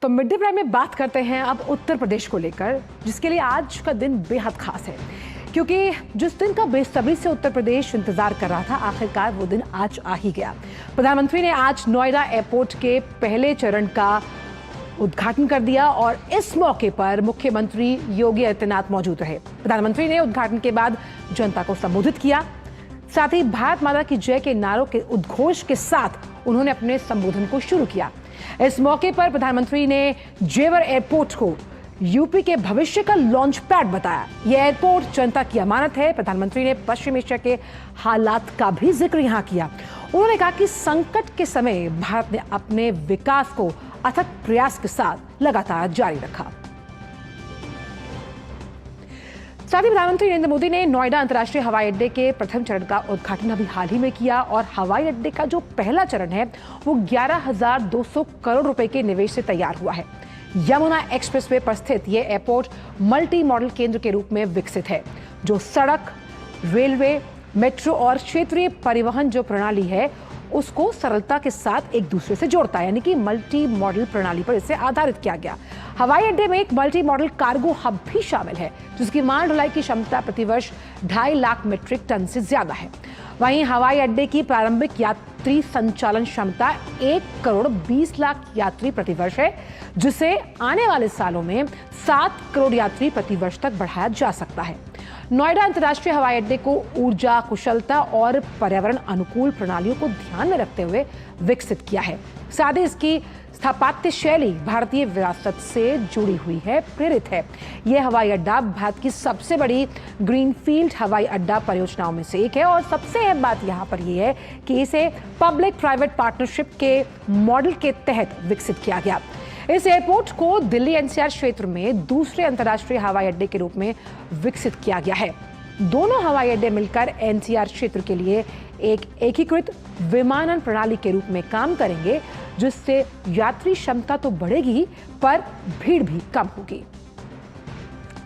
तो mid day prime में बात करते हैं अब उत्तर प्रदेश को लेकर, जिसके लिए आज का दिन बेहद खास है, क्योंकि जिस दिन का बेसब्री से उत्तर प्रदेश इंतजार कर रहा था, आखिरकार वो दिन आज आ ही गया। प्रधानमंत्री ने आज नोएडा एयरपोर्ट के पहले चरण का उद्घाटन कर दिया और इस मौके पर मुख्यमंत्री योगी आदित्यनाथ मौजूद रहे। प्रधानमंत्री ने उद्घाटन के बाद जनता को संबोधित किया, साथ ही भारत माता की जय के नारों के उद्घोष के साथ उन्होंने अपने संबोधन को शुरू किया। इस मौके पर प्रधानमंत्री ने जेवर एयरपोर्ट को यूपी के भविष्य का लॉन्च पैड बताया। यह एयरपोर्ट जनता की अमानत है। प्रधानमंत्री ने पश्चिम एशिया के हालात का भी जिक्र यहां किया। उन्होंने कहा कि संकट के समय भारत ने अपने विकास को अथक प्रयास के साथ लगातार जारी रखा। साथ ही प्रधानमंत्री नरेंद्र मोदी ने नोएडा अंतर्राष्ट्रीय हवाई अड्डे के प्रथम चरण का उद्घाटन अभी हाल ही में किया और हवाई अड्डे का जो पहला चरण है वो 11,200 करोड़ रुपए के निवेश से तैयार हुआ है। यमुना एक्सप्रेसवे पर स्थित यह एयरपोर्ट मल्टी मॉडल केंद्र के रूप में विकसित है, जो सड़क, रेलवे, मेट्रो और क्षेत्रीय परिवहन जो प्रणाली है उसको सरलता के साथ एक दूसरे से जोड़ता है, यानी कि मल्टी मॉडल प्रणाली पर इसे आधारित किया गया। हवाई अड्डे में एक मल्टी मॉडल कार्गो हब भी शामिल है, जिसकी माल ढुलाई की क्षमता प्रतिवर्ष 2.5 लाख मीट्रिक टन से ज्यादा है। वहीं हवाई अड्डे की प्रारंभिक यात्री संचालन क्षमता 1 करोड़ 20 लाख यात्री प्रतिवर्ष है, जिसे आने वाले सालों में 7 करोड़ यात्री प्रतिवर्ष तक बढ़ाया जा सकता है। नोएडा अंतर्राष्ट्रीय हवाई अड्डे को ऊर्जा कुशलता और पर्यावरण अनुकूल प्रणालियों को ध्यान में रखते हुए विकसित किया है। साथ ही इसकी स्थापत्य शैली भारतीय विरासत से जुड़ी हुई है, प्रेरित है। यह हवाई अड्डा भारत की सबसे बड़ी ग्रीनफील्ड हवाई अड्डा परियोजनाओं में से एक है और सबसे अहम बात यहाँ पर यह है कि इसे पब्लिक प्राइवेट पार्टनरशिप के मॉडल के तहत विकसित किया गया। इस एयरपोर्ट को दिल्ली एनसीआर क्षेत्र में दूसरे अंतर्राष्ट्रीय हवाई अड्डे के रूप में विकसित किया गया है। दोनों हवाई अड्डे मिलकर एनसीआर क्षेत्र के लिए एक एकीकृत विमानन प्रणाली के रूप में काम करेंगे, जिससे यात्री क्षमता तो बढ़ेगी पर भीड़ भी कम होगी।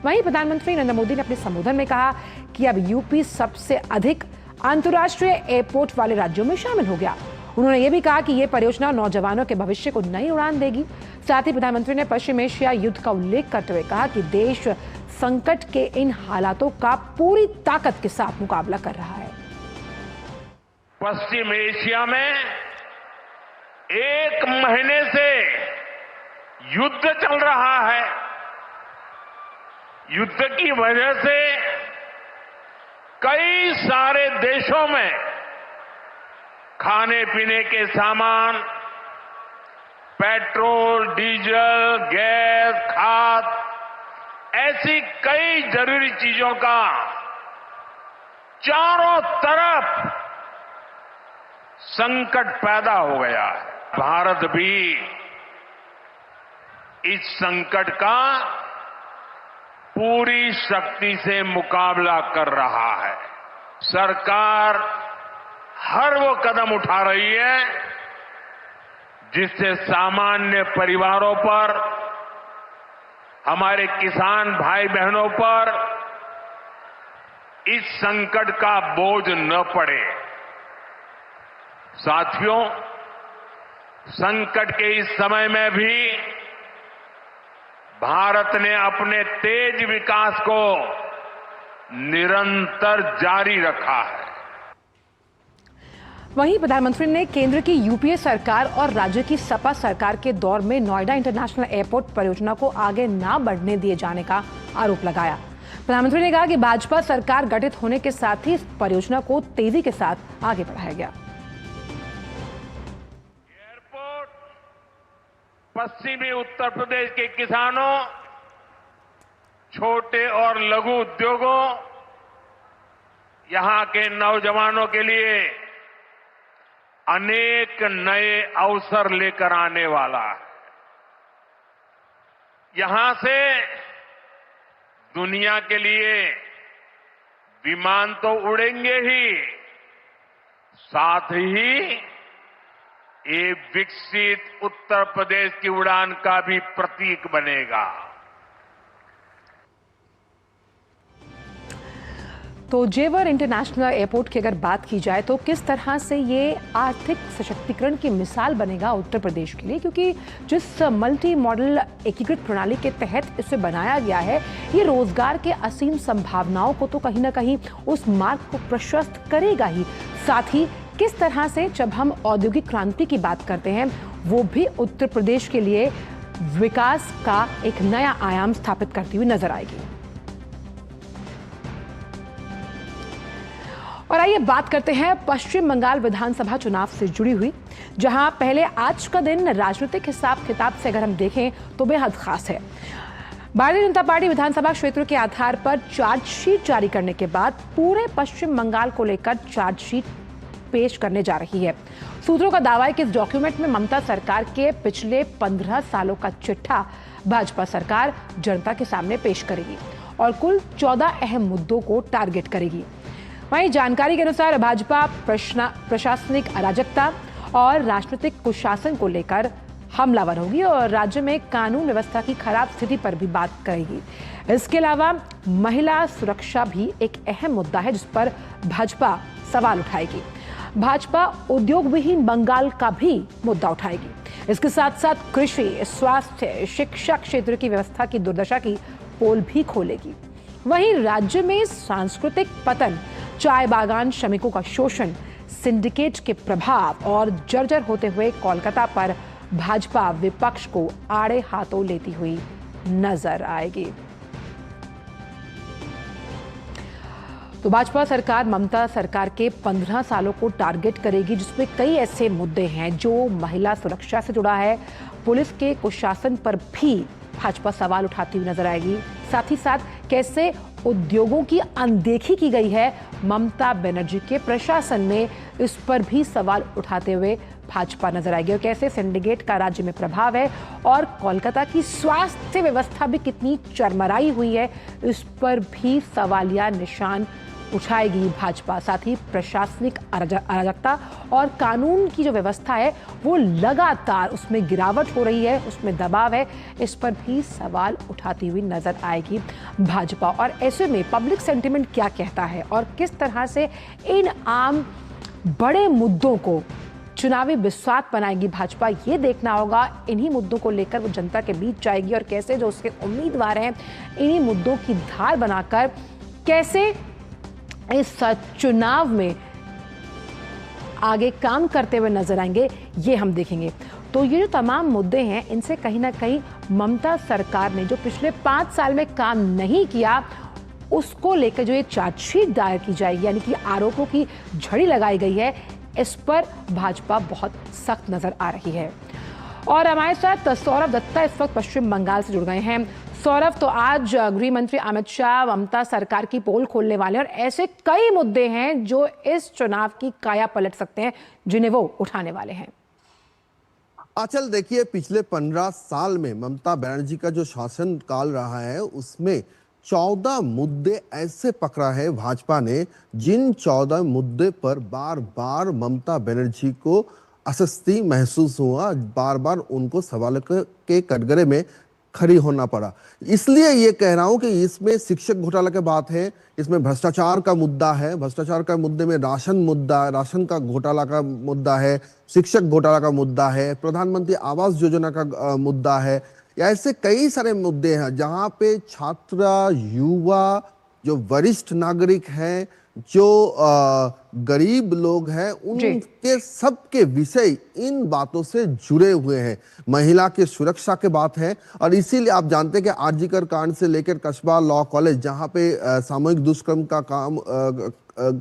वहीं प्रधानमंत्री नरेंद्र मोदी ने अपने संबोधन में कहा कि अब यूपी सबसे अधिक अंतर्राष्ट्रीय एयरपोर्ट वाले राज्यों में शामिल हो गया। उन्होंने ये भी कहा कि यह परियोजना नौजवानों के भविष्य को नई उड़ान देगी। साथ ही प्रधानमंत्री ने पश्चिम एशिया युद्ध का उल्लेख करते हुए कहा कि देश संकट के इन हालातों का पूरी ताकत के साथ मुकाबला कर रहा है। पश्चिम एशिया में 1 महीने से युद्ध चल रहा है। युद्ध की वजह से कई सारे देशों में खाने पीने के सामान, पेट्रोल, डीजल, गैस, खाद, ऐसी कई जरूरी चीजों का चारों तरफ संकट पैदा हो गया है। भारत भी इस संकट का पूरी शक्ति से मुकाबला कर रहा है। सरकार हर वो कदम उठा रही है जिससे सामान्य परिवारों पर, हमारे किसान भाई बहनों पर इस संकट का बोझ न पड़े। साथियों, संकट के इस समय में भी भारत ने अपने तेज विकास को निरंतर जारी रखा है। वहीं प्रधानमंत्री ने केंद्र की यूपीए सरकार और राज्य की सपा सरकार के दौर में नोएडा इंटरनेशनल एयरपोर्ट परियोजना को आगे ना बढ़ने दिए जाने का आरोप लगाया। प्रधानमंत्री ने कहा कि भाजपा सरकार गठित होने के साथ ही इस परियोजना को तेजी के साथ आगे बढ़ाया गया। एयरपोर्ट पश्चिमी उत्तर प्रदेश के किसानों, छोटे और लघु उद्योगों, यहां के नौजवानों के लिए अनेक नए अवसर लेकर आने वाला है। यहां से दुनिया के लिए विमान तो उड़ेंगे ही, साथ ही ये विकसित उत्तर प्रदेश की उड़ान का भी प्रतीक बनेगा। तो जेवर इंटरनेशनल एयरपोर्ट की अगर बात की जाए तो किस तरह से ये आर्थिक सशक्तिकरण की मिसाल बनेगा उत्तर प्रदेश के लिए, क्योंकि जिस मल्टी मॉडल एकीकृत प्रणाली के तहत इसे बनाया गया है, ये रोजगार के असीम संभावनाओं को तो कहीं ना कहीं उस मार्ग को प्रशस्त करेगा ही। साथ ही किस तरह से जब हम औद्योगिक क्रांति की बात करते हैं, वो भी उत्तर प्रदेश के लिए विकास का एक नया आयाम स्थापित करती हुई नजर आएगी। और आइए बात करते हैं पश्चिम बंगाल विधानसभा चुनाव से जुड़ी हुई, जहां पहले आज का दिन राजनीतिक हिसाब किताब से अगर हम देखें तो बेहद खास है। भारतीय जनता पार्टी विधानसभा क्षेत्र के आधार पर चार्जशीट जारी करने के बाद पूरे पश्चिम बंगाल को लेकर चार्जशीट पेश करने जा रही है। सूत्रों का दावा है कि इस डॉक्यूमेंट में ममता सरकार के पिछले 15 सालों का चिट्ठा भाजपा सरकार जनता के सामने पेश करेगी और कुल 14 अहम मुद्दों को टारगेट करेगी। वहीं जानकारी के अनुसार भाजपा प्रशासनिक अराजकता और राजनीतिक कुशासन को लेकर हमलावर होगी और राज्य में कानून व्यवस्था की खराब स्थिति पर भी बात करेगी। इसके अलावा महिला सुरक्षा भी एक अहम मुद्दा है जिस पर भाजपा सवाल उठाएगी। भाजपा उद्योग विहीन बंगाल का भी मुद्दा उठाएगी। इसके साथ साथ कृषि, स्वास्थ्य, शिक्षा क्षेत्र की व्यवस्था की दुर्दशा की पोल भी खोलेगी। वहीं राज्य में सांस्कृतिक पतन, चाय बागान श्रमिकों का शोषण, सिंडिकेट के प्रभाव और जर्जर होते हुए कोलकाता पर भाजपा विपक्ष को आड़े हाथों लेती हुई नजर आएगी। तो भाजपा सरकार ममता सरकार के 15 सालों को टारगेट करेगी, जिसमें कई ऐसे मुद्दे हैं जो महिला सुरक्षा से जुड़ा है। पुलिस के कुशासन पर भी भाजपा सवाल उठाती हुई नजर आएगी। साथ ही साथ कैसे उद्योगों की अनदेखी की गई है ममता बनर्जी के प्रशासन में, इस पर भी सवाल उठाते हुए भाजपा नजर आएगी। और कैसे सिंडिकेट का राज्य में प्रभाव है और कोलकाता की स्वास्थ्य व्यवस्था भी कितनी चरमराई हुई है, इस पर भी सवालिया निशान उठाएगी भाजपा। साथ ही प्रशासनिक अराजकता और कानून की जो व्यवस्था है वो लगातार उसमें गिरावट हो रही है, उसमें दबाव है, इस पर भी सवाल उठाती हुई नजर आएगी भाजपा। और ऐसे में पब्लिक सेंटिमेंट क्या कहता है और किस तरह से इन आम बड़े मुद्दों को चुनावी बिस्वात बनाएगी भाजपा, ये देखना होगा। इन्हीं मुद्दों को लेकर वो जनता के बीच जाएगी और कैसे जो उसके उम्मीदवार हैं इन्हीं मुद्दों की धार बनाकर कैसे इस चुनाव में आगे काम करते हुए नजर आएंगे, ये हम देखेंगे। तो ये जो तमाम मुद्दे हैं, इनसे कहीं ना कहीं ममता सरकार ने जो पिछले 5 साल में काम नहीं किया, उसको लेकर जो ये चार्जशीट दायर की जाएगी, यानी कि आरोपों की झड़ी लगाई गई है, इस पर भाजपा बहुत सख्त नजर आ रही है। और हमारे साथ सौरभ दत्ता इस वक्त पश्चिम बंगाल से जुड़ गए हैं। सौरभ, तो आज गृह मंत्री अमित शाह ममता सरकार की पोल खोलने वाले हैं और ऐसे कई मुद्दे हैं जो इस चुनाव की काया पलट सकते हैं, जिन्हें वो उठाने वाले हैं। आचल, देखिए, पिछले 15 साल में ममता बनर्जी का जो शासन काल रहा है उसमें 14 मुद्दे ऐसे पकड़ा है भाजपा ने, जिन 14 मुद्दे पर बार बार ममता बनर्जी को अस्वस्थी महसूस हुआ, बार बार उनको सवाल के कटघरे में खड़ी होना पड़ा। इसलिए ये कह रहा हूं कि इसमें शिक्षक घोटाला की बात है, इसमें भ्रष्टाचार का मुद्दा है, भ्रष्टाचार का मुद्दे में राशन का घोटाला का मुद्दा है, शिक्षक घोटाला का मुद्दा है, प्रधानमंत्री आवास योजना का मुद्दा है। ऐसे कई सारे मुद्दे हैं जहां पे छात्र, युवा, जो वरिष्ठ नागरिक हैं, जो गरीब लोग हैं, उनके सबके विषय इन बातों से जुड़े हुए हैं। महिला की सुरक्षा की बात है और इसीलिए आप जानते हैं कि आरजीकर कांड से लेकर कस्बा लॉ कॉलेज, जहां पे सामूहिक दुष्कर्म का काम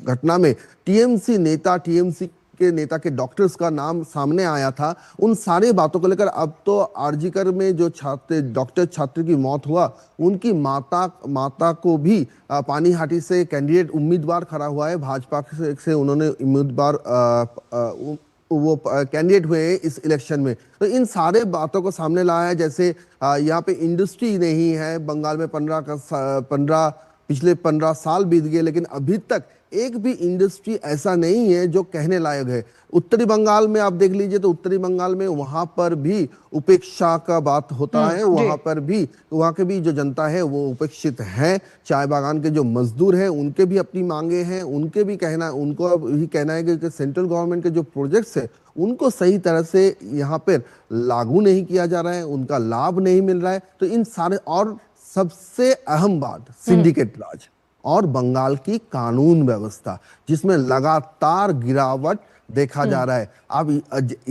घटना में टीएमसी के नेता के डॉक्टर्स का नाम सामने आया था, उन सारी बातों को लेकर अब तो आरजीकर में जो छात्र की मौत हुआ, उनकी माता को भी पानीहाटी से कैंडिडेट उम्मीदवार खड़ा हुआ है, भाजपा से उन्होंने उम्मीदवार वो कैंडिडेट हुए हैं इस इलेक्शन में। तो इन सारे बातों को सामने लाया है। जैसे यहाँ पे इंडस्ट्री नहीं है बंगाल में, 15 पिछले 15 साल बीत गए लेकिन अभी तक एक भी इंडस्ट्री ऐसा नहीं है जो कहने लायक है। उत्तरी बंगाल में आप देख लीजिए तो उत्तरी बंगाल में वहां पर भी उपेक्षा का बात होता है, वहां पर भी वहां के भी जो जनता है वो उपेक्षित है। चाय बागान के जो मजदूर हैं उनके भी अपनी मांगे हैं, उनको भी कहना है कि सेंट्रल गवर्नमेंट के जो प्रोजेक्ट्स है उनको सही तरह से यहाँ पर लागू नहीं किया जा रहा है, उनका लाभ नहीं मिल रहा है। तो इन सारे, और सबसे अहम बात सिंडिकेट राज और बंगाल की कानून व्यवस्था जिसमें लगातार गिरावट देखा जा रहा है। अब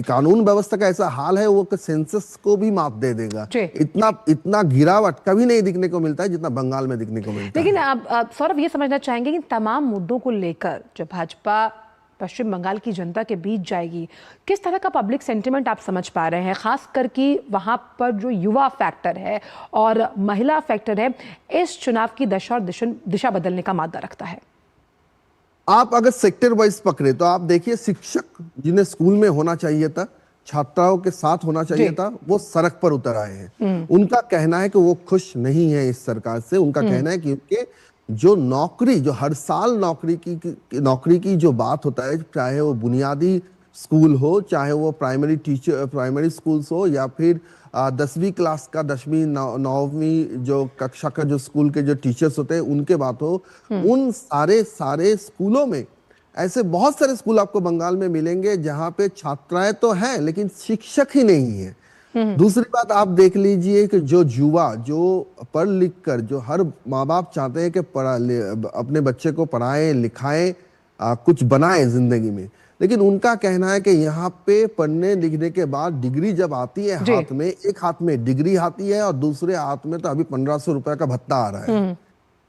कानून व्यवस्था का ऐसा हाल है वो सेंसस को भी मात दे देगा। इतना गिरावट कभी नहीं दिखने को मिलता है जितना बंगाल में दिखने को मिलता है। लेकिन आप सौरभ ये समझना चाहेंगे कि तमाम मुद्दों को लेकर जब भाजपा पश्चिम बंगाल की जनता के बीच जाएगी, किस तरह का पब्लिक सेंटिमेंट आप समझ पा रहे हैं, खास करके वहां पर जो युवा फैक्टर है और महिला फैक्टर है इस चुनाव की दशा और दिशा बदलने का मादा रखता है? आप अगर सेक्टर वाइज पकड़े तो आप देखिए, शिक्षक जिन्हें स्कूल में होना चाहिए था, छात्राओं के साथ होना चाहिए था, वो सड़क पर उतर आए हैं। उनका कहना है कि वो खुश नहीं है इस सरकार से। उनका कहना है कि उनके जो नौकरी, जो हर साल नौकरी की जो बात होता है, चाहे वो बुनियादी स्कूल हो, चाहे वो प्राइमरी स्कूल्स हो, या फिर 10वीं क्लास का 10वीं 9वीं जो कक्षा का जो स्कूल के जो टीचर्स होते हैं उनके बात हो, उन सारे स्कूलों में ऐसे बहुत सारे स्कूल आपको बंगाल में मिलेंगे जहां पे छात्राएं तो हैं लेकिन शिक्षक ही नहीं है। दूसरी बात आप देख लीजिए कि जो युवा जो पढ़ लिख कर, जो हर माँ बाप चाहते हैं कि अपने बच्चे को पढ़ाएं लिखाएं, कुछ बनाए जिंदगी में, लेकिन उनका कहना है कि यहाँ पे पढ़ने लिखने के बाद डिग्री जब आती है हाथ में, एक हाथ में डिग्री आती है और दूसरे हाथ में तो अभी 1500 रुपए का भत्ता आ रहा है,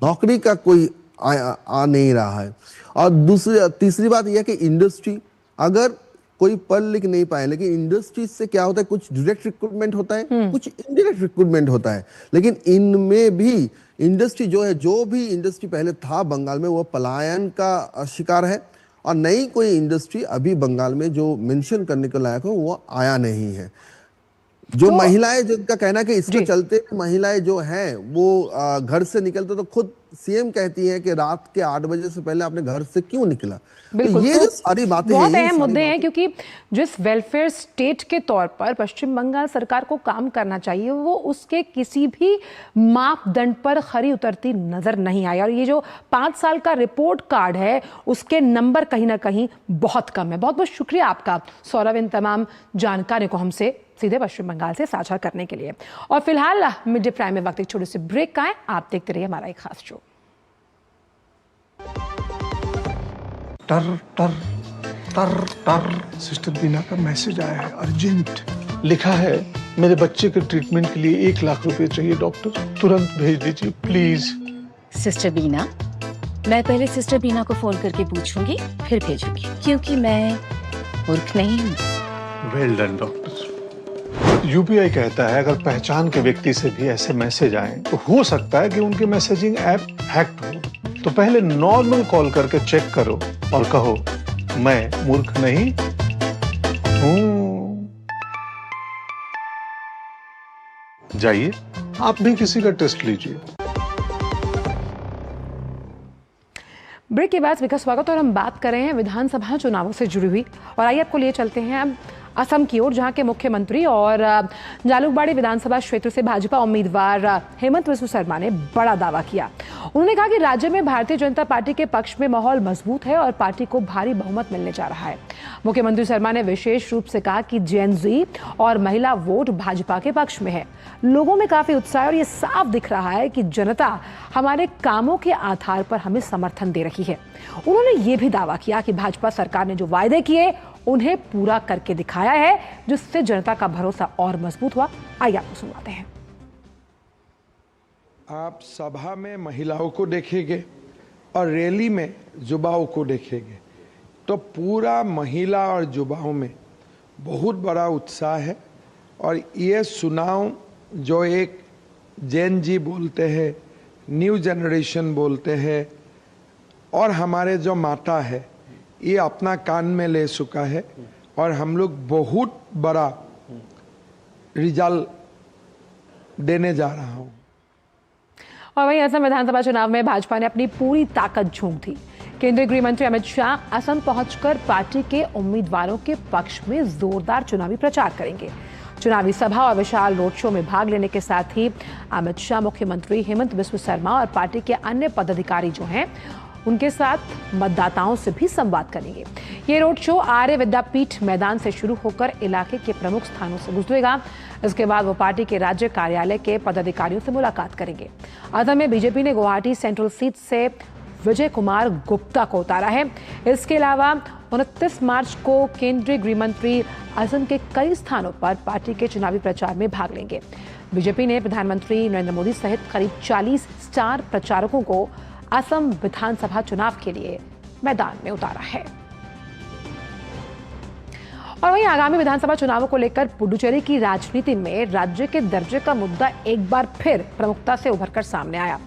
नौकरी का कोई आ नहीं रहा है। और तीसरी बात यह कि इंडस्ट्री, अगर कोई पढ़ लिख नहीं पाए, लेकिन इंडस्ट्री से क्या होता है, कुछ डायरेक्ट रिक्रूटमेंट होता है, कुछ इनडायरेक्ट रिक्रूटमेंट होता है, लेकिन इनमें भी इंडस्ट्री जो है, जो भी इंडस्ट्री पहले था बंगाल में वो पलायन का शिकार है और नई कोई इंडस्ट्री अभी बंगाल में जो मेंशन करने के लायक हो वो आया नहीं है। जो महिलाएं, जिनका कहना है कि इसके चलते महिलाएं जो हैं वो घर से निकलते तो खुद सीएम कहती है कि रात के 8 बजे से पहले अपने घर से क्यों निकला। बिल्कुल, तो ये जो सारी बातें बहुत अहम मुद्दे हैं, क्योंकि जिस वेलफेयर स्टेट के तौर पर पश्चिम बंगाल सरकार को काम करना चाहिए वो उसके किसी भी मापदंड पर खरी उतरती नजर नहीं आई। और ये जो 5 साल का रिपोर्ट कार्ड है उसके नंबर कहीं ना कहीं बहुत कम है। बहुत बहुत शुक्रिया आपका सौरभ, इन तमाम जानकारी को हमसे सीधे पश्चिम बंगाल से साझा करने के लिए। और फिलहाल मिड डे प्राइम में वक्त एक छोटे से ब्रेक का है, आप देखते रहिए हमारा एक खास शो। टर टर टर टर सिस्टर बीना का मैसेज आया है, अर्जेंट। लिखा है, मेरे बच्चे के ट्रीटमेंट के लिए 1 लाख रुपए चाहिए डॉक्टर, तुरंत भेज दीजिए प्लीज। सिस्टर बीना, मैं पहले सिस्टर बीना को फोन करके पूछूंगी फिर भेजूंगी, क्योंकि मैं मूर्ख नहीं हूँ। Well done doctor. यूपीआई कहता है अगर पहचान के व्यक्ति से भी ऐसे मैसेज आए तो हो सकता है कि उनके मैसेजिंग ऐप हैक्ड हो। तो पहले नॉर्मल कॉल करके चेक करो और कहो मैं मूर्ख नहीं हूं। जाइए आप भी किसी का टेस्ट लीजिए। ब्रेक के बाद विकास स्वागत, और हम बात कर रहे हैं विधानसभा चुनावों से जुड़ी हुई। और आइए आपको लिए चलते हैं अब असम की ओर, जहां के मुख्यमंत्री और जालुकबाड़ी विधानसभा क्षेत्र से भाजपा उम्मीदवार हेमंत बिस्व शर्मा ने बड़ा दावा किया। उन्होंने कहा कि राज्य में भारतीय जनता पार्टी के पक्ष में माहौल मजबूत है और पार्टी को भारी बहुमत मिलने जा रहा है। मुख्यमंत्री शर्मा ने विशेष रूप से कहा कि जेन जी और महिला वोट भाजपा के पक्ष में है। लोगों में काफी उत्साह और ये साफ दिख रहा है कि जनता हमारे कामों के आधार पर हमें समर्थन दे रही है। उन्होंने ये भी दावा किया कि भाजपा सरकार ने जो वायदे किए उन्हें पूरा करके दिखाया है, जिससे जनता का भरोसा और मजबूत हुआ। आइए आपको सुनवाते हैं। आप सभा में महिलाओं को देखेंगे और रैली में युवाओं को देखेंगे तो पूरा महिला और युवाओं में बहुत बड़ा उत्साह है। और ये चुनाव जो एक जेन जी बोलते हैं, न्यू जनरेशन बोलते हैं, और हमारे जो माता है ये अपना कान में ले चुका है और हम लोग बहुत बड़ा रिजल्ट देने जा रहा हूँ। और वहीं असम विधानसभा चुनाव में भाजपा ने अपनी पूरी ताकत झोंक दी। केंद्रीय गृह मंत्री अमित शाह असम पहुंचकर पार्टी के उम्मीदवारों के पक्ष में जोरदार चुनावी प्रचार करेंगे। चुनावी सभा और विशाल रोड शो में भाग लेने के साथ ही अमित शाह मुख्यमंत्री हेमंत बिस्व शर्मा और पार्टी के अन्य पदाधिकारी जो हैं उनके साथ मतदाताओं से भी संवाद करेंगे। ये रोड शो आर्य विद्यापीठ मैदान से शुरू होकर इलाके के प्रमुख स्थानों से गुजरेगा। इसके बाद वो पार्टी के राज्य कार्यालय के पदाधिकारियों से मुलाकात करेंगे। असम में बीजेपी ने गुवाहाटी सेंट्रल सीट से विजय कुमार गुप्ता को उतारा है। इसके अलावा 29 मार्च को केंद्रीय गृह मंत्री असम के कई स्थानों पर पार्टी के चुनावी प्रचार में भाग लेंगे। बीजेपी ने प्रधानमंत्री नरेंद्र मोदी सहित करीब 40 स्टार प्रचारकों को असम विधानसभा चुनाव के लिए मैदान में उतारा है। और वहीं आगामी विधानसभा चुनावों को लेकर पुडुचेरी की राजनीति में राज्य के दर्जे का मुद्दा एक बार फिर प्रमुखता से उभरकर सामने आया।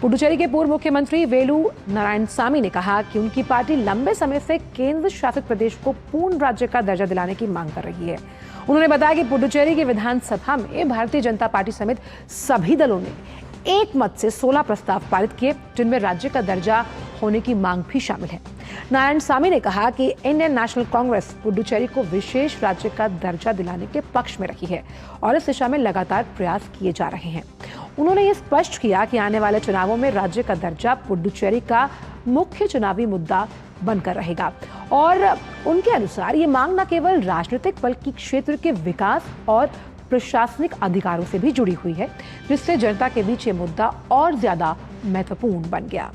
पुडुचेरी के पूर्व मुख्यमंत्री वेलू नारायणसामी ने कहा कि उनकी पार्टी लंबे समय से केंद्र शासित प्रदेश को पूर्ण राज्य का दर्जा दिलाने की मांग कर रही है। उन्होंने बताया कि पुडुचेरी की विधानसभा में भारतीय जनता पार्टी समेत सभी दलों ने एक मत से 16 प्रस्ताव पारित किए, जिनमें राज्य का दर्जा होने की मांग भी शामिल है। नारायणसामी ने कहा कि इंडियन नेशनल कांग्रेस पुडुचेरी को विशेष राज्य का दर्जा दिलाने के पक्ष में रही है और इस दिशा में लगातार प्रयास किए जा रहे हैं। उन्होंने ये स्पष्ट किया कि आने वाले चुनावों में राज्य का दर्जा पुडुचेरी का मुख्य चुनावी मुद्दा बनकर रहेगा और उनके अनुसार ये मांग न केवल राजनीतिक बल्कि क्षेत्र के विकास और प्रशासनिक अधिकारों से भी जुड़ी हुई है, जिससे जनता के बीच ये मुद्दा और ज्यादा महत्वपूर्ण बन गया।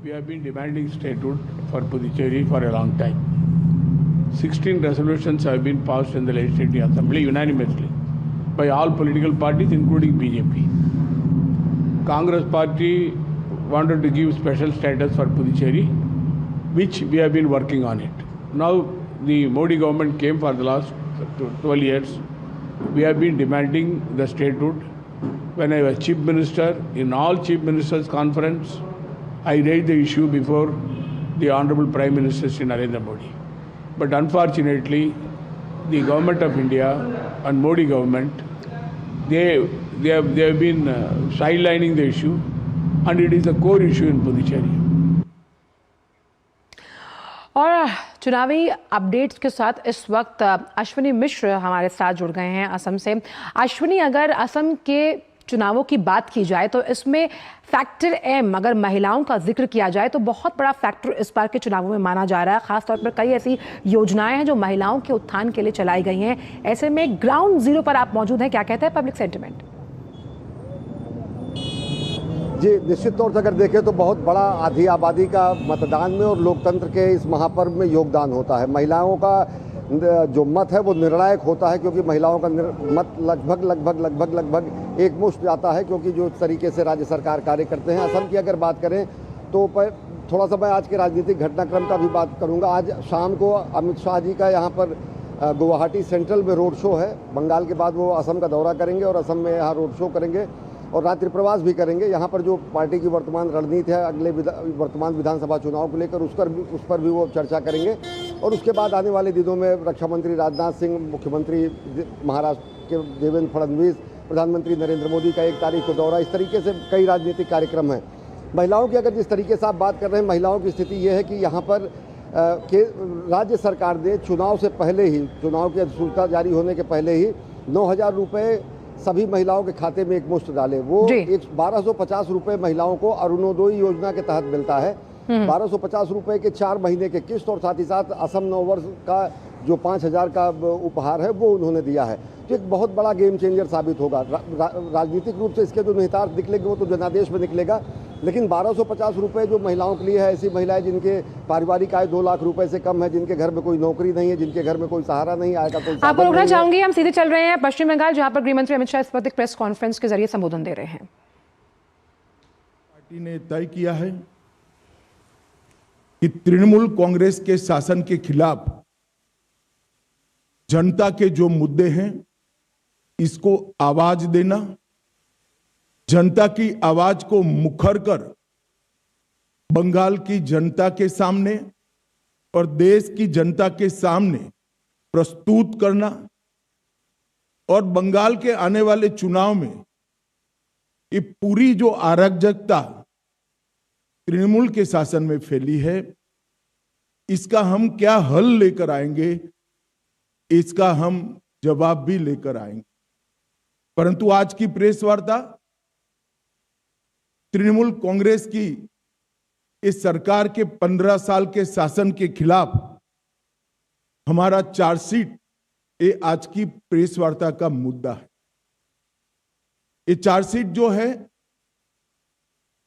We have been demanding statehood for Puducherry for a long time. 16 resolutions have been passed in the Legislative Assembly unanimously by all political parties, including BJP. Congress party wanted to give special status for Puducherry, which we have been working on it. Now the Modi government came for the last 12 years. We have been demanding the statehood. When I was Chief Minister, in all Chief Ministers Conference, I raised the issue before the Honorable Prime Minister Shri Narendra Modi. But unfortunately, the Government of India and Modi government, they have been sidelining the issue, and it is a core issue in Puducherry. और चुनावी updates के साथ इस वक्त अश्विनी मिश्र हमारे साथ जुड़ गए हैं असम से। अश्विनी, अगर असम के चुनावों की बात की जाए तो इसमें फैक्टर एम, अगर महिलाओं का जिक्र किया जाए तो बहुत बड़ा फैक्टर इस बार के चुनावों में माना जा रहा है। खासतौर पर कई ऐसी योजनाएं हैं जो महिलाओं के उत्थान के लिए चलाई गई हैं। ऐसे में ग्राउंड जीरो पर आप मौजूद हैं, क्या कहते हैं पब्लिक सेंटिमेंट? जी, निश्चित तौर से अगर देखें तो बहुत बड़ा आधी आबादी का मतदान में और लोकतंत्र के इस महापर्व में योगदान होता है। महिलाओं का जो मत है वो निर्णायक होता है, क्योंकि महिलाओं का मत लगभग एक मुश्त जाता है, क्योंकि जो तरीके से राज्य सरकार कार्य करते हैं। असम की अगर बात करें तो थोड़ा सा मैं आज के राजनीतिक घटनाक्रम का भी बात करूंगा। आज शाम को अमित शाह जी का यहाँ पर गुवाहाटी सेंट्रल में रोड शो है। बंगाल के बाद वो असम का दौरा करेंगे और असम में यहाँ रोड शो करेंगे और रात्रि प्रवास भी करेंगे। यहाँ पर जो पार्टी की वर्तमान रणनीति है अगले वर्तमान विधानसभा चुनाव को लेकर, उस पर भी वो चर्चा करेंगे। और उसके बाद आने वाले दिनों में रक्षा मंत्री राजनाथ सिंह, मुख्यमंत्री महाराष्ट्र के देवेंद्र फडणवीस, प्रधानमंत्री नरेंद्र मोदी का 1 तारीख को दौरा, इस तरीके से कई राजनीतिक कार्यक्रम हैं। महिलाओं की अगर जिस तरीके से आप बात कर रहे हैं, महिलाओं की स्थिति ये है कि यहाँ पर राज्य सरकार ने चुनाव से पहले ही, चुनाव की अधिसूचना जारी होने के पहले ही 9,000 रुपये सभी महिलाओं के खाते में एक मुश्त डाले। वो 1250 रुपये महिलाओं को अरुणोदय योजना के तहत मिलता है। 1250 रुपये के 4 महीने के किस्त और साथ ही साथ असम नववर्ष का जो 5,000 का उपहार है वो उन्होंने दिया है। तो एक बहुत बड़ा गेम चेंजर साबित होगा। राजनीतिक रूप से इसके जो निहितार्थ निकलेंगे वो तो जनादेश में निकलेगा, लेकिन 1250 रुपये जो महिलाओं के लिए है, ऐसी महिलाएं जिनके पारिवारिक आय 2 लाख रुपए से कम है, जिनके घर में कोई नौकरी नहीं है, जिनके घर में कोई सहारा नहीं, आय का कोई साधन आपको रोकना नहीं है। चाहूंगी, हम सीधे चल रहे हैं पश्चिम बंगाल, जहां पर गृह मंत्री अमित शाह इस वक्त एक प्रेस कॉन्फ्रेंस के जरिए संबोधन दे रहे हैं। पार्टी ने तय किया है कि तृणमूल कांग्रेस के शासन के खिलाफ जनता के जो मुद्दे हैं इसको आवाज देना, जनता की आवाज को मुखर कर बंगाल की जनता के सामने और देश की जनता के सामने प्रस्तुत करना, और बंगाल के आने वाले चुनाव में ये पूरी जो अराजकता तृणमूल के शासन में फैली है, इसका हम क्या हल लेकर आएंगे, इसका हम जवाब भी लेकर आएंगे। परंतु आज की प्रेस वार्ता तृणमूल कांग्रेस की इस सरकार के 15 साल के शासन के खिलाफ हमारा चार्जशीट, ये आज की प्रेस वार्ता का मुद्दा है। ये चार्जशीट जो है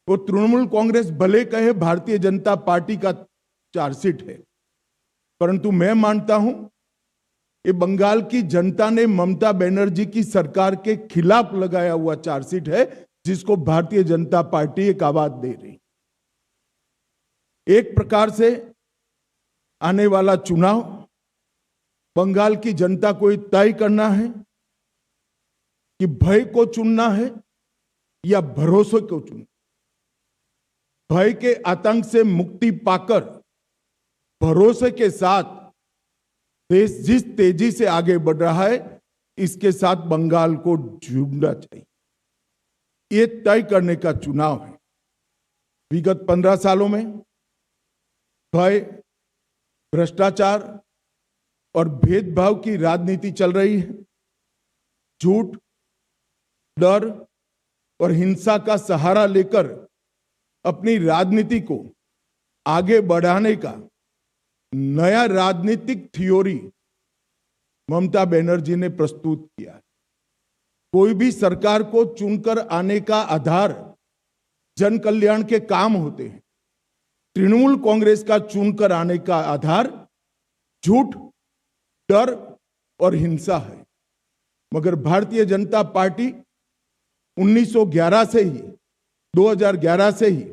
वो तृणमूल कांग्रेस भले कहे भारतीय जनता पार्टी का चार्जशीट है, परंतु मैं मानता हूं ये बंगाल की जनता ने ममता बनर्जी की सरकार के खिलाफ लगाया हुआ चार्जशीट है, जिसको भारतीय जनता पार्टी एक आवाज दे रही। एक प्रकार से आने वाला चुनाव बंगाल की जनता को तय करना है कि भय को चुनना है या भरोसे को चुनना। भय के आतंक से मुक्ति पाकर भरोसे के साथ देश जिस तेजी से आगे बढ़ रहा है, इसके साथ बंगाल को जुड़ना चाहिए। ये तय करने का चुनाव है। विगत 15 सालों में भय, भ्रष्टाचार और भेदभाव की राजनीति चल रही है। झूठ, डर और हिंसा का सहारा लेकर अपनी राजनीति को आगे बढ़ाने का नया राजनीतिक थ्योरी ममता बनर्जी ने प्रस्तुत किया है। कोई भी सरकार को चुनकर आने का आधार जन कल्याण के काम होते हैं। तृणमूल कांग्रेस का चुनकर आने का आधार झूठ, डर और हिंसा है। मगर भारतीय जनता पार्टी 1911 से ही 2011 से ही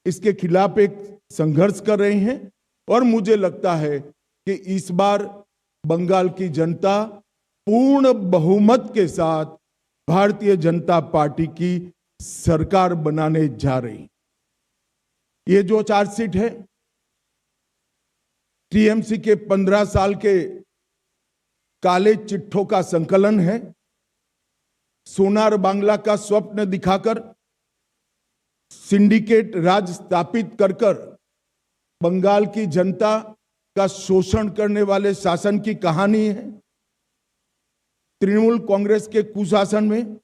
इसके खिलाफ एक संघर्ष कर रही हैं और मुझे लगता है कि इस बार बंगाल की जनता पूर्ण बहुमत के साथ भारतीय जनता पार्टी की सरकार बनाने जा रही। ये जो चार्जशीट है टीएमसी के 15 साल के काले चिट्ठों का संकलन है। सोनार बांग्ला का स्वप्न दिखाकर सिंडिकेट राज स्थापित कर बंगाल की जनता का शोषण करने वाले शासन की कहानी है। तृणमूल कांग्रेस के कुशासन में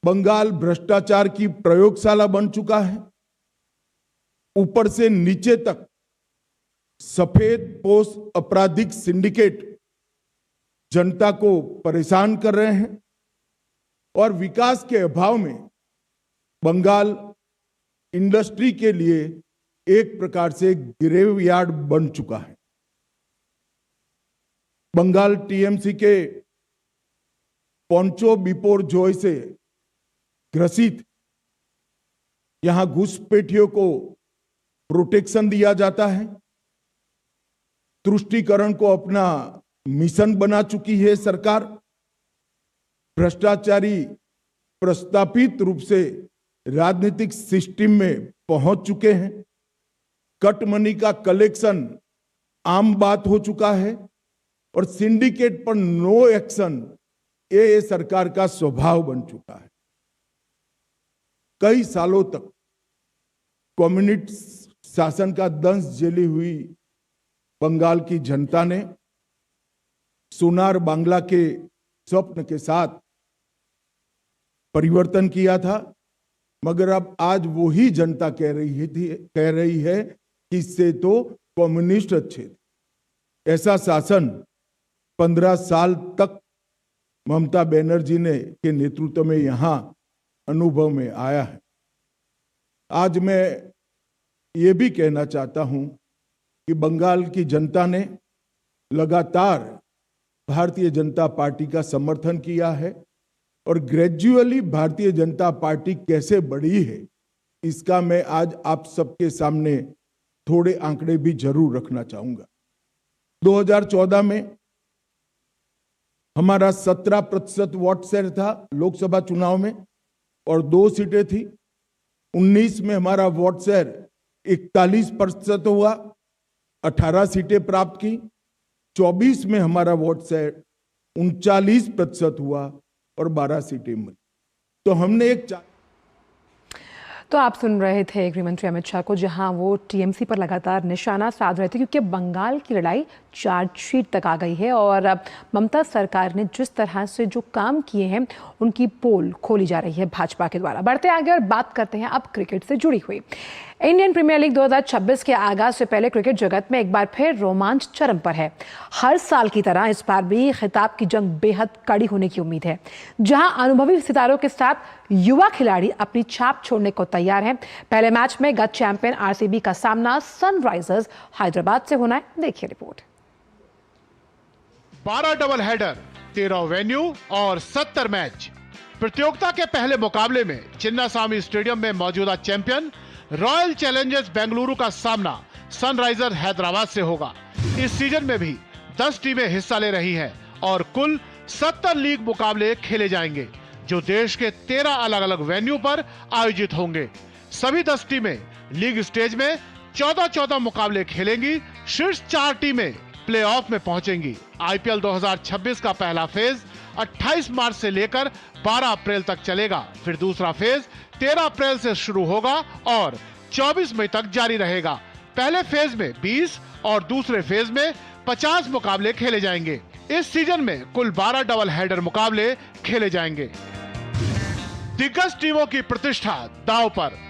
बंगाल भ्रष्टाचार की प्रयोगशाला बन चुका है। ऊपर से नीचे तक सफेद पोश आपराधिक सिंडिकेट जनता को परेशान कर रहे हैं और विकास के अभाव में बंगाल इंडस्ट्री के लिए एक प्रकार से ग्रेवयार्ड बन चुका है। बंगाल टीएमसी के पोंचो बिपोर जॉय से ग्रसित यहां घुसपैठियों को प्रोटेक्शन दिया जाता है। तुष्टीकरण को अपना मिशन बना चुकी है सरकार। भ्रष्टाचारी प्रस्तापित रूप से राजनीतिक सिस्टम में पहुंच चुके हैं। कट मनी का कलेक्शन आम बात हो चुका है और सिंडिकेट पर नो एक्शन ये सरकार का स्वभाव बन चुका है। कई सालों तक कम्युनिस्ट शासन का दंश झेली हुई बंगाल की जनता ने सोनार बांग्ला के स्वप्न के साथ परिवर्तन किया था, मगर अब आज वही जनता कह रही है कि इससे तो कम्युनिस्ट अच्छे थे। ऐसा शासन 15 साल तक ममता बनर्जी ने के नेतृत्व में यहां अनुभव में आया है। आज मैं ये भी कहना चाहता हूं कि बंगाल की जनता ने लगातार भारतीय जनता पार्टी का समर्थन किया है और ग्रेजुअली भारतीय जनता पार्टी कैसे बढ़ी है इसका मैं आज आप सबके सामने थोड़े आंकड़े भी जरूर रखना चाहूंगा। 2014 में हमारा 17% वोट शेयर था लोकसभा चुनाव में और 2 सीटें थी। 19 में हमारा वोट शेयर 41% हुआ, 18 सीटें प्राप्त की। 24 में हमारा वोट शेयर 39% हुआ और 12 सीटें मिली। तो हमने एक तो आप सुन रहे थे गृह मंत्री अमित शाह को, जहां वो टीएमसी पर लगातार निशाना साध रहे थे, क्योंकि बंगाल की लड़ाई चार्जशीट तक आ गई है और ममता सरकार ने जिस तरह से जो काम किए हैं उनकी पोल खोली जा रही है भाजपा के द्वारा। बढ़ते आगे और बात करते हैं अब क्रिकेट से जुड़ी हुई। इंडियन प्रीमियर लीग 2026 के आगाज से पहले क्रिकेट जगत में एक बार फिर रोमांच चरम पर है। हर साल की तरह इस बार भी खिताब की जंग बेहद कड़ी होने की उम्मीद है, जहां अनुभवी सितारों के साथ युवा खिलाड़ी अपनी छाप छोड़ने को तैयार हैं। पहले मैच में गत चैंपियन आरसीबी का सामना सनराइजर्स हैदराबाद से होना है। देखिए रिपोर्ट। 12 डबल हेडर, 13 वेन्यू और 70 मैच। प्रतियोगिता के पहले मुकाबले में चिन्नास्वामी स्टेडियम में मौजूदा चैंपियन रॉयल चैलेंजर्स बेंगलुरु का सामना सनराइजर हैदराबाद से होगा। इस सीजन में भी 10 टीमें हिस्सा ले रही हैं और कुल 70 लीग मुकाबले खेले जाएंगे, जो देश के 13 अलग अलग वेन्यू पर आयोजित होंगे। सभी 10 टीमें लीग स्टेज में 14-14 मुकाबले खेलेंगी। शीर्ष 4 टीमें प्लेऑफ में पहुंचेंगी। आईपीएल 2026 का पहला फेज 28 मार्च से लेकर 12 अप्रैल तक चलेगा। फिर दूसरा फेज 13 अप्रैल से शुरू होगा और 24 मई तक जारी रहेगा। पहले फेज में 20 और दूसरे फेज में 50 मुकाबले खेले जाएंगे। इस सीजन में कुल 12 डबल हेडर मुकाबले खेले जाएंगे। दिग्गज टीमों की प्रतिष्ठा दांव पर।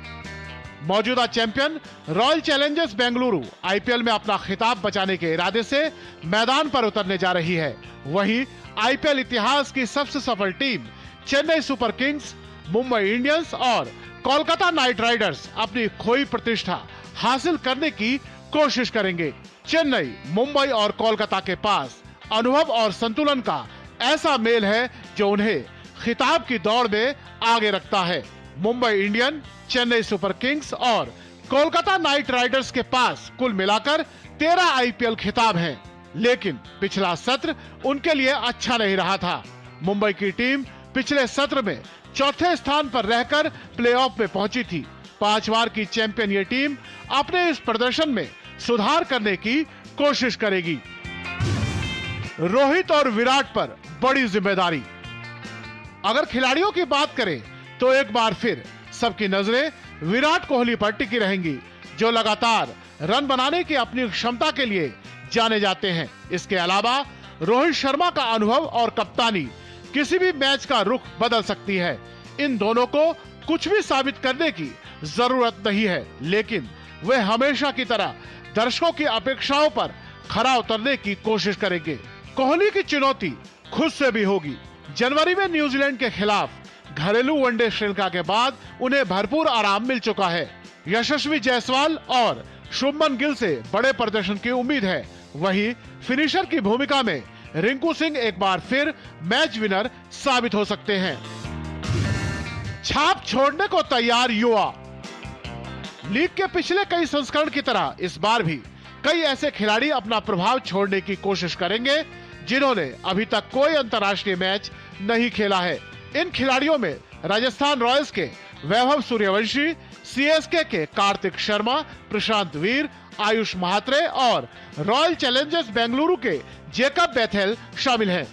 मौजूदा champion royal Challengers Bengaluru IPL में अपना खिताब बचाने के इरादे से मैदान पर उतरने जा रही है। वहीं आईपीएल इतिहास की सबसे सफल team Chennai super Kings, Mumbai Indians और कोलकाता नाइट राइडर्स अपनी खोई प्रतिष्ठा हासिल करने की कोशिश करेंगे। चेन्नई, मुंबई और कोलकाता के पास अनुभव और संतुलन का ऐसा मेल है जो उन्हें खिताब की दौड़ में आगे रखता है। Mumbai Indian, Chennai super Kings और कोलकाता नाइट राइडर्स के पास कुल मिलाकर 13 आईपीएल खिताब हैं, लेकिन पिछला सत्र उनके लिए अच्छा नहीं रहा था। मुंबई की टीम पिछले सत्र में चौथे स्थान पर रहकर प्लेऑफ में पहुंची थी। 5 बार की चैंपियन ये टीम अपने इस प्रदर्शन में सुधार करने की कोशिश करेगी। रोहित और विराट पर बड़ी जिम्मेदारी। अगर खिलाड़ियों की बात करें तो एक बार फिर सबकी नजरें विराट कोहली पर टिकी रहेंगी, जो लगातार रन बनाने की अपनी क्षमता के लिए जाने जाते हैं। इसके अलावा रोहित शर्मा का अनुभव और कप्तानी किसी भी मैच का रुख बदल सकती है। इन दोनों को कुछ भी साबित करने की जरूरत नहीं है, लेकिन वे हमेशा की तरह दर्शकों की अपेक्षाओं पर खरा उतरने की कोशिश करेंगे। कोहली की चुनौती खुद से भी होगी। जनवरी में न्यूजीलैंड के खिलाफ घरेलू वनडे श्रृंखला के बाद उन्हें भरपूर आराम मिल चुका है। यशस्वी जायसवाल और शुभमन गिल से बड़े प्रदर्शन की उम्मीद है। वहीं फिनिशर की भूमिका में रिंकू सिंह एक बार फिर मैच विनर साबित हो सकते हैं। छाप छोड़ने को तैयार युवा। लीग के पिछले कई संस्करण की तरह इस बार भी कई ऐसे खिलाड़ी अपना प्रभाव छोड़ने की कोशिश करेंगे जिन्होंने अभी तक कोई अंतर्राष्ट्रीय मैच नहीं खेला है। इन खिलाड़ियों में राजस्थान रॉयल्स के वैभव सूर्यवंशी, सीएसके के कार्तिक शर्मा, प्रशांत वीर, आयुष महात्रे और रॉयल चैलेंजर्स बेंगलुरु के जेकब बेथेल शामिल हैं।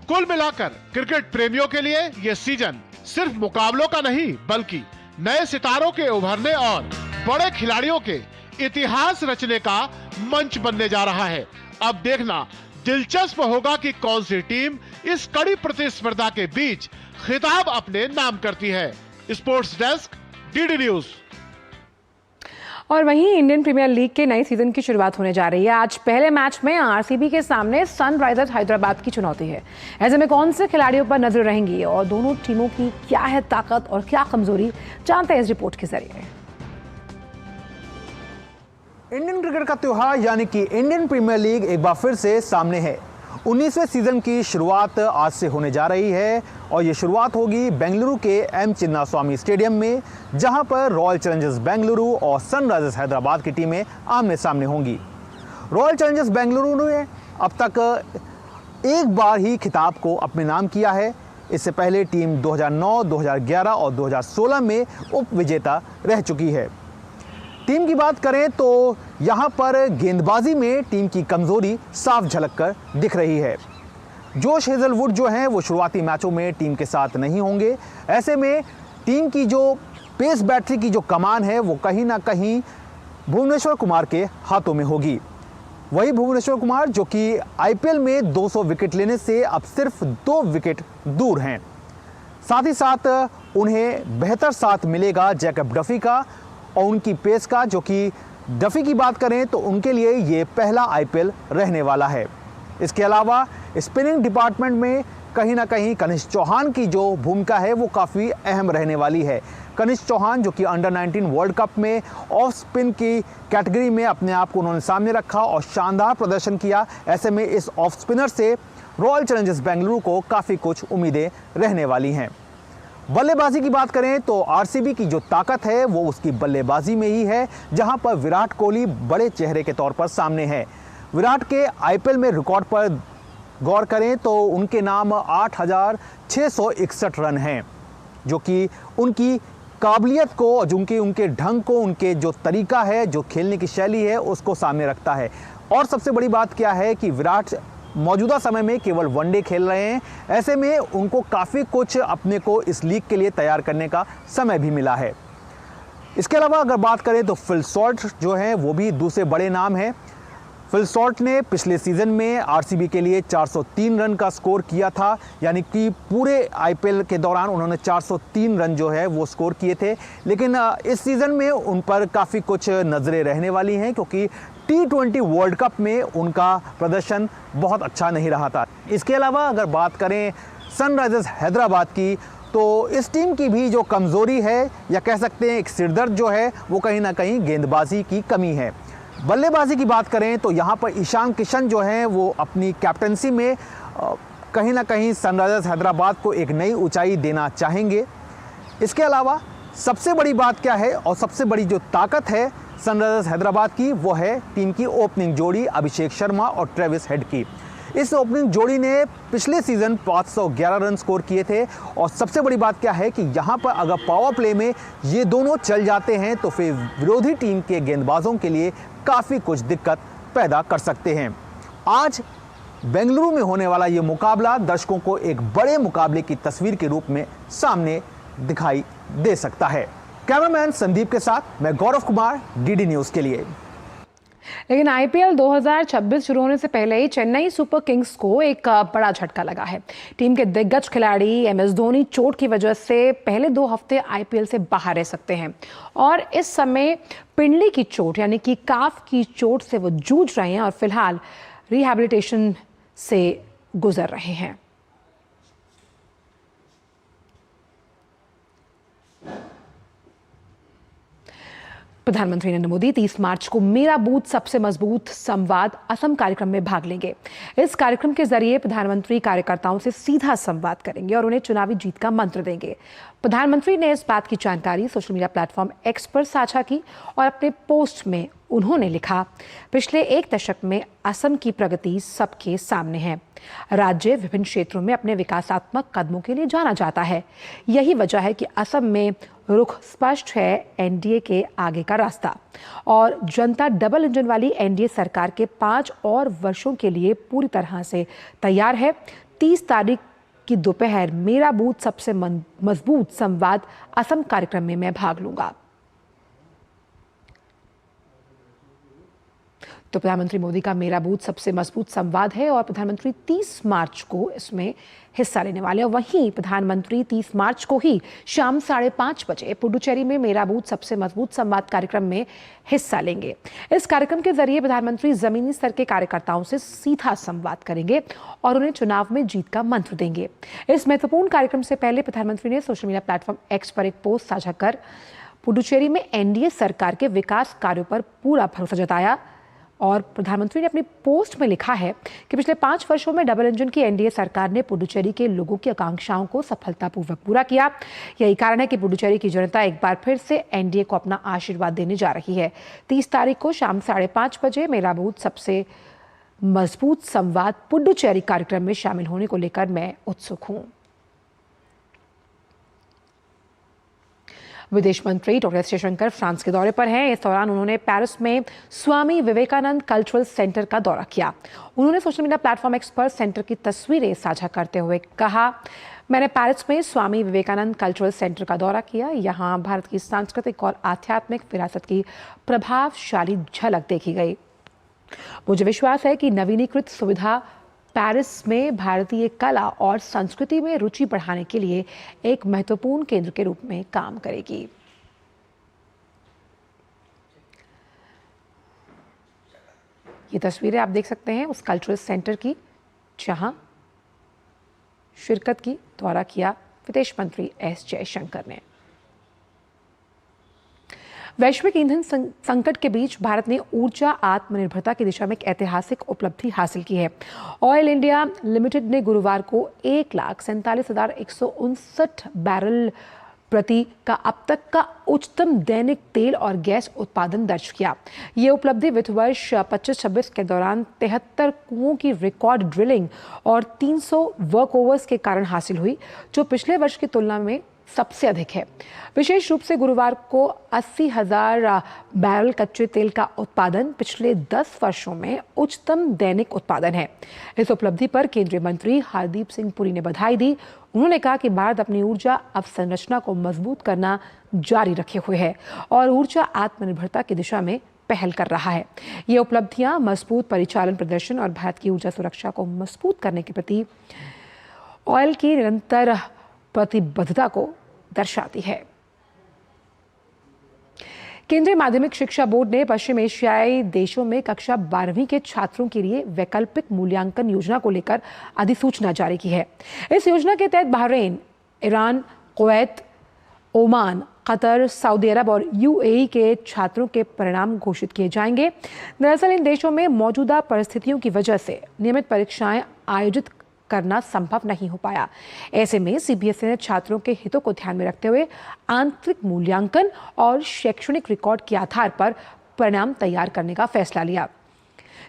कुल मिलाकर क्रिकेट प्रेमियों के लिए यह सीजन सिर्फ मुकाबलों का नहीं, बल्कि नए सितारों के उभरने और बड़े खिलाड़ियों के इतिहास रचने का मंच बनने जा रहा है। अब देखना दिलचस्प होगा कि कौन सी टीम इस कड़ी प्रतिस्पर्धा के बीच खिताब अपने नाम करती है। Sports desk, DD news. और वहीं इंडियन प्रीमियर लीग के नए सीजन की शुरुआत होने जा रही है। आज पहले मैच में आरसीबी के सामने सनराइजर्स हैदराबाद की चुनौती है। ऐसे में कौन से खिलाड़ियों पर नजर रहेंगी और दोनों टीमों की क्या है ताकत और क्या कमजोरी, जानते हैं इस रिपोर्ट के जरिए। इंडियन क्रिकेट का त्योहार यानी कि इंडियन प्रीमियर लीग एक बार फिर से सामने है। 19वें सीजन की शुरुआत आज से होने जा रही है और ये शुरुआत होगी बेंगलुरु के एम चिन्नास्वामी स्टेडियम में, जहां पर रॉयल चैलेंजर्स बेंगलुरु और सनराइजर्स हैदराबाद की टीमें आमने सामने होंगी। रॉयल चैलेंजर्स बेंगलुरु ने अब तक एक बार ही खिताब को अपने नाम किया है। इससे पहले टीम 2009, 2011 और 2016 में उप विजेता रह चुकी है। टीम की बात करें तो यहां पर गेंदबाजी में टीम की कमजोरी साफ झलक कर दिख रही है। जोश हेजलवुड जो हैं वो शुरुआती मैचों में टीम के साथ नहीं होंगे। ऐसे में टीम की जो पेस बैटरी की जो कमान है वो कहीं ना कहीं भुवनेश्वर कुमार के हाथों में होगी। वही भुवनेश्वर कुमार जो कि आईपीएल में 200 विकेट लेने से अब सिर्फ 2 विकेट दूर हैं। साथ ही साथ उन्हें बेहतर साथ मिलेगा जैकब डफी का और उनकी पेस का, जो कि डफी की बात करें तो उनके लिए ये पहला आईपीएल रहने वाला है। इसके अलावा स्पिनिंग डिपार्टमेंट में कहीं ना कहीं कनिष्क चौहान की जो भूमिका है वो काफ़ी अहम रहने वाली है। कनिष्क चौहान जो कि अंडर 19 वर्ल्ड कप में ऑफ स्पिन की कैटेगरी में अपने आप को उन्होंने सामने रखा और शानदार प्रदर्शन किया। ऐसे में इस ऑफ स्पिनर से रॉयल चैलेंजर्स बेंगलुरु को काफ़ी कुछ उम्मीदें रहने वाली हैं। बल्लेबाजी की बात करें तो आरसीबी की जो ताकत है वो उसकी बल्लेबाजी में ही है, जहां पर विराट कोहली बड़े चेहरे के तौर पर सामने है। विराट के आईपीएल में रिकॉर्ड पर गौर करें तो उनके नाम 8,661 रन हैं, जो कि उनकी काबिलियत को, उनके ढंग को, उनके जो तरीका है, जो खेलने की शैली है उसको सामने रखता है। और सबसे बड़ी बात क्या है कि विराट मौजूदा समय में केवल वनडे खेल रहे हैं। ऐसे में उनको काफ़ी कुछ अपने को इस लीग के लिए तैयार करने का समय भी मिला है। इसके अलावा अगर बात करें तो फिल सॉल्ट जो है वो भी दूसरे बड़े नाम हैं। फिल सॉल्ट ने पिछले सीज़न में आरसीबी के लिए 403 रन का स्कोर किया था, यानी कि पूरे आईपीएल के दौरान उन्होंने 403 रन जो है वो स्कोर किए थे। लेकिन इस सीज़न में उन पर काफ़ी कुछ नज़रें रहने वाली हैं, क्योंकि T20 वर्ल्ड कप में उनका प्रदर्शन बहुत अच्छा नहीं रहा था। इसके अलावा अगर बात करें सनराइजर्स हैदराबाद की, तो इस टीम की भी जो कमज़ोरी है या कह सकते हैं एक सिरदर्द जो है वो कहीं ना कहीं गेंदबाजी की कमी है। बल्लेबाजी की बात करें तो यहाँ पर ईशान किशन जो हैं वो अपनी कैप्टनसी में कहीं ना कहीं सनराइजर्स हैदराबाद को एक नई ऊंचाई देना चाहेंगे। इसके अलावा सबसे बड़ी बात क्या है और सबसे बड़ी जो ताकत है सनराइजर्स हैदराबाद की, वो है टीम की ओपनिंग जोड़ी अभिषेक शर्मा और ट्रेविस हेड की। इस ओपनिंग जोड़ी ने पिछले सीज़न 511 रन स्कोर किए थे और सबसे बड़ी बात क्या है कि यहाँ पर अगर पावर प्ले में ये दोनों चल जाते हैं तो फिर विरोधी टीम के गेंदबाजों के लिए काफ़ी कुछ दिक्कत पैदा कर सकते हैं। आज बेंगलुरु में होने वाला ये मुकाबला दर्शकों को एक बड़े मुकाबले की तस्वीर के रूप में सामने दिखाई दे सकता है। कैमरामैन संदीप के साथ मैं गौरव कुमार, डीडी न्यूज़ के लिए। लेकिन आईपीएल 2026 शुरू होने से पहले ही चेन्नई सुपर किंग्स को एक बड़ा झटका लगा है। टीम के दिग्गज खिलाड़ी एमएस धोनी चोट की वजह से पहले 2 हफ्ते आईपीएल से बाहर रह सकते हैं और इस समय पिंडली की चोट यानी कि काफ की चोट से वो जूझ रहे हैं और फिलहाल रिहैबिलिटेशन से गुजर रहे हैं। प्रधानमंत्री नरेंद्र मोदी 30 मार्च को मेरा बूथ सबसे मजबूत संवाद असम कार्यक्रम में भाग लेंगे। इस कार्यक्रम के जरिए प्रधानमंत्री कार्यकर्ताओं से सीधा संवाद करेंगे और उन्हें चुनावी जीत का मंत्र देंगे। प्रधानमंत्री ने इस बात की जानकारी सोशल मीडिया प्लेटफॉर्म एक्स पर साझा की और अपने पोस्ट में उन्होंने लिखा, पिछले 1 दशक में असम की प्रगति सबके सामने है। राज्य विभिन्न क्षेत्रों में अपने विकासात्मक कदमों के लिए जाना जाता है। यही वजह है कि असम में रुख स्पष्ट है, एनडीए के आगे का रास्ता और जनता डबल इंजन वाली एनडीए सरकार के 5 और वर्षों के लिए पूरी तरह से तैयार है। 30 तारीख की दोपहर मेरा बूथ सबसे मजबूत संवाद असम कार्यक्रम में मैं भाग लूंगा। तो प्रधानमंत्री मोदी का मेरा बूथ सबसे मजबूत संवाद है और प्रधानमंत्री 30 मार्च को इसमें हिस्सा लेने वाले हैं। वहीं प्रधानमंत्री 30 मार्च को ही शाम 5:30 बजे पुडुचेरी में मेरा बूथ सबसे मजबूत संवाद कार्यक्रम में हिस्सा लेंगे। इस कार्यक्रम के जरिए प्रधानमंत्री जमीनी स्तर के कार्यकर्ताओं से सीधा संवाद करेंगे और उन्हें चुनाव में जीत का मंत्र देंगे। इस महत्वपूर्ण कार्यक्रम से पहले प्रधानमंत्री ने सोशल मीडिया प्लेटफॉर्म एक्स पर एक पोस्ट साझा कर पुडुचेरी में एनडीए सरकार के विकास कार्यों पर पूरा भरोसा जताया और प्रधानमंत्री ने अपनी पोस्ट में लिखा है कि पिछले 5 वर्षों में डबल इंजन की एनडीए सरकार ने पुडुचेरी के लोगों की आकांक्षाओं को सफलतापूर्वक पूरा किया। यही कारण है कि पुडुचेरी की जनता एक बार फिर से एनडीए को अपना आशीर्वाद देने जा रही है। 30 तारीख को शाम 5:30 बजे मेरा बूथ सबसे मजबूत संवाद पुडुचेरी कार्यक्रम में शामिल होने को लेकर मैं उत्सुक हूं। विदेश मंत्री डॉक्टर एस जयशंकर फ्रांस के दौरे पर हैं। इस दौरान उन्होंने पेरिस में स्वामी विवेकानंद कल्चरल सेंटर का दौरा किया। उन्होंने सोशल मीडिया प्लेटफॉर्म एक्स पर सेंटर की तस्वीरें साझा करते हुए कहा, मैंने पेरिस में स्वामी विवेकानंद कल्चरल सेंटर का दौरा किया। यहाँ भारत की सांस्कृतिक और आध्यात्मिक विरासत की प्रभावशाली झलक देखी गई। मुझे विश्वास है कि नवीनीकृत सुविधा पेरिस में भारतीय कला और संस्कृति में रुचि बढ़ाने के लिए एक महत्वपूर्ण केंद्र के रूप में काम करेगी। ये तस्वीरें आप देख सकते हैं उस कल्चरल सेंटर की जहां शिरकत की दौरा किया विदेश मंत्री एस जयशंकर ने। वैश्विक ईंधन संकट के बीच भारत ने ऊर्जा आत्मनिर्भरता की दिशा में एक ऐतिहासिक उपलब्धि हासिल की है। ऑयल इंडिया लिमिटेड ने गुरुवार को 1,47,159 बैरल प्रति का अब तक का उच्चतम दैनिक तेल और गैस उत्पादन दर्ज किया। ये उपलब्धि वित्त वर्ष 25-26 के दौरान 73 कुओं की रिकॉर्ड ड्रिलिंग और 300 वर्कओवर्स के कारण हासिल हुई, जो पिछले वर्ष की तुलना में सबसे अधिक है। विशेष रूप से गुरुवार को 80,000 बैरल कच्चे तेल का उत्पादन पिछले 10 वर्षों में उच्चतम दैनिक उत्पादन है। इस उपलब्धि पर केंद्रीय मंत्री हरदीप सिंह पुरी ने बधाई दी। उन्होंने कहा कि भारत अपनी ऊर्जा अवसंरचना को मजबूत करना जारी रखे हुए है और ऊर्जा आत्मनिर्भरता की दिशा में पहल कर रहा है। ये उपलब्धियां मजबूत परिचालन प्रदर्शन और भारत की ऊर्जा सुरक्षा को मजबूत करने के प्रति ऑयल की निरंतर प्रतिबद्धता को दर्शाती है। केंद्रीय माध्यमिक शिक्षा बोर्ड ने पश्चिम एशियाई देशों में कक्षा 12वीं के छात्रों के लिए वैकल्पिक मूल्यांकन योजना को लेकर अधिसूचना जारी की है। इस योजना के तहत Bahrain, Iran, Kuwait, Oman, Qatar, Saudi Arabia और यूएई के छात्रों के परिणाम घोषित किए जाएंगे। दरअसल इन देशों में मौजूदा परिस्थितियों की वजह से नियमित परीक्षाएं आयोजित करना संभव नहीं हो पाया। ऐसे में सीबीएसई ने छात्रों के हितों को ध्यान में रखते हुए आंतरिक मूल्यांकन और शैक्षणिक रिकॉर्ड के आधार पर परिणाम तैयार करने का फैसला लिया।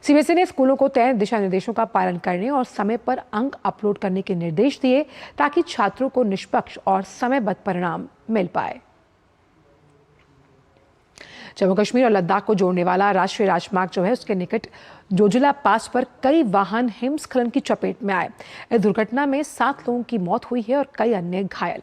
सीबीएसई ने स्कूलों को तय दिशा निर्देशों का पालन करने और समय पर अंक अपलोड करने के निर्देश दिए ताकि छात्रों को निष्पक्ष और समयबद्ध परिणाम मिल पाए। जम्मू कश्मीर और लद्दाख को जोड़ने वाला राष्ट्रीय राजमार्ग जो है उसके निकट जोजिला पास पर कई वाहन हिमस्खलन की चपेट में आए। इस दुर्घटना में 7 लोगों की मौत हुई है और कई अन्य घायल।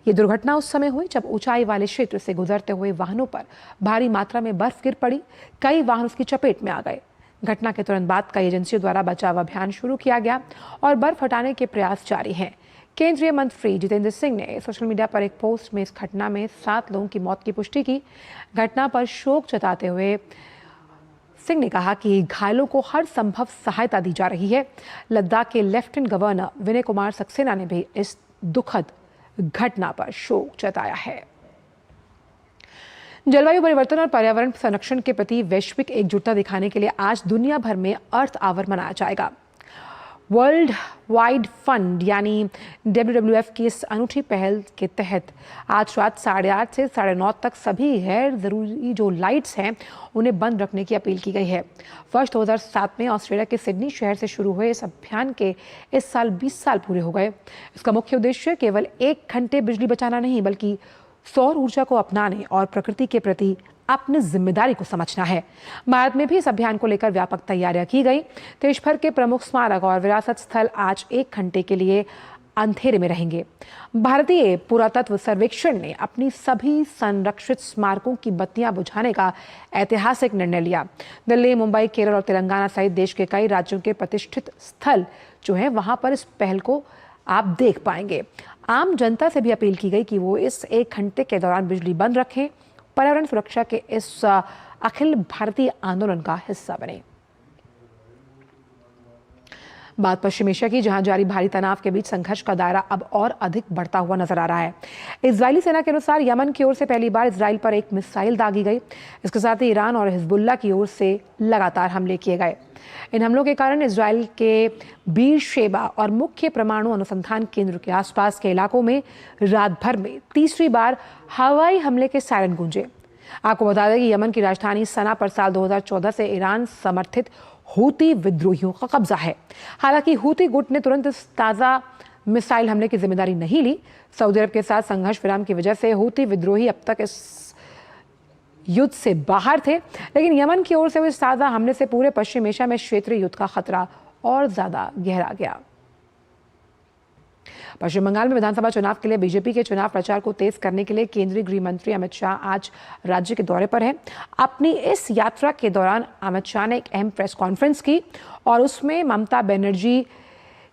ये दुर्घटना उस समय हुई जब ऊंचाई वाले क्षेत्र से गुजरते हुए वाहनों पर भारी मात्रा में बर्फ गिर पड़ी। कई वाहन उसकी चपेट में आ गए। घटना के तुरंत बाद कई एजेंसियों द्वारा बचाव अभियान शुरू किया गया और बर्फ हटाने के प्रयास जारी हैं। केंद्रीय मंत्री जितेंद्र सिंह ने सोशल मीडिया पर एक पोस्ट में इस घटना में 7 लोगों की मौत की पुष्टि की। घटना पर शोक जताते हुए सिंह ने कहा कि घायलों को हर संभव सहायता दी जा रही है। लद्दाख के लेफ्टिनेंट गवर्नर विनय कुमार सक्सेना ने भी इस दुखद घटना पर शोक जताया है। जलवायु परिवर्तन और पर्यावरण संरक्षण के प्रति वैश्विक एकजुटता दिखाने के लिए आज दुनिया भर में अर्थ आवर मनाया जाएगा। वर्ल्ड वाइड फंड यानी WWF की इस अनूठी पहल के तहत आज रात 8:30 से 9:30 तक सभी गैर ज़रूरी जो लाइट्स हैं उन्हें बंद रखने की अपील की गई है। वर्ष 2007 में ऑस्ट्रेलिया के सिडनी शहर से शुरू हुए इस अभियान के इस साल 20 साल पूरे हो गए। इसका मुख्य उद्देश्य केवल 1 घंटे बिजली बचाना नहीं बल्कि सौर ऊर्जा को अपनाने और प्रकृति के प्रति अपनी जिम्मेदारी को समझना है। भारत में भी इस अभियान को लेकर व्यापक तैयारियां की गई। देश भर के प्रमुख स्मारक और विरासत स्थल आज 1 घंटे के लिए अंधेरे में रहेंगे। भारतीय पुरातत्व सर्वेक्षण ने अपनी सभी संरक्षित स्मारकों की बत्तियां बुझाने का ऐतिहासिक निर्णय लिया। दिल्ली, मुंबई, केरल और तेलंगाना सहित देश के कई राज्यों के प्रतिष्ठित स्थल जो हैं वहां पर इस पहल को आप देख पाएंगे। आम जनता से भी अपील की गई कि वो इस 1 घंटे के दौरान बिजली बंद रखें, पर्यावरण सुरक्षा के इस अखिल भारतीय आंदोलन का हिस्सा बने। बात पश्चिम एशिया की, जहां जारी भारी तनाव के बीच संघर्ष का दायरा अब और अधिक बढ़ता हुआ नजर आ रहा है। इजरायली सेना के अनुसार यमन की ओर से पहली बार इजराइल पर एक मिसाइल दागी गई। इसके साथ ही ईरान और हिजबुल्लाह की ओर से लगातार हमले किए गए। इन हमलों के कारण इजराइल के बीर शेबा और मुख्य परमाणु अनुसंधान केंद्र के आसपास के इलाकों में रात भर में तीसरी बार हवाई हमले के सायरन गूंजे। आपको बता दें कि यमन की राजधानी सना पर साल 2014 से ईरान समर्थित हूती विद्रोहियों का कब्जा है। हालांकि हूती गुट ने तुरंत इस ताज़ा मिसाइल हमले की जिम्मेदारी नहीं ली। सऊदी अरब के साथ संघर्ष विराम की वजह से हूती विद्रोही अब तक इस युद्ध से बाहर थे, लेकिन यमन की ओर से हुए सादा हमले से पूरे पश्चिम एशिया में क्षेत्रीय युद्ध का खतरा और ज्यादा गहरा गया। पश्चिम बंगाल में विधानसभा चुनाव के लिए बीजेपी के चुनाव प्रचार को तेज करने के लिए केंद्रीय गृह मंत्री अमित शाह आज राज्य के दौरे पर हैं। अपनी इस यात्रा के दौरान अमित शाह ने एक अहम प्रेस कॉन्फ्रेंस की और उसमें ममता बनर्जी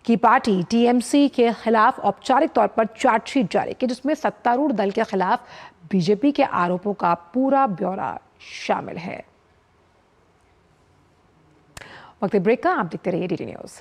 की पार्टी टीएमसी के खिलाफ औपचारिक तौर पर चार्जशीट जारी की, जिसमें सत्तारूढ़ दल के खिलाफ बीजेपी के आरोपों का पूरा ब्यौरा शामिल है। वक्त ब्रेक का आप देखते रहिए डीडी न्यूज।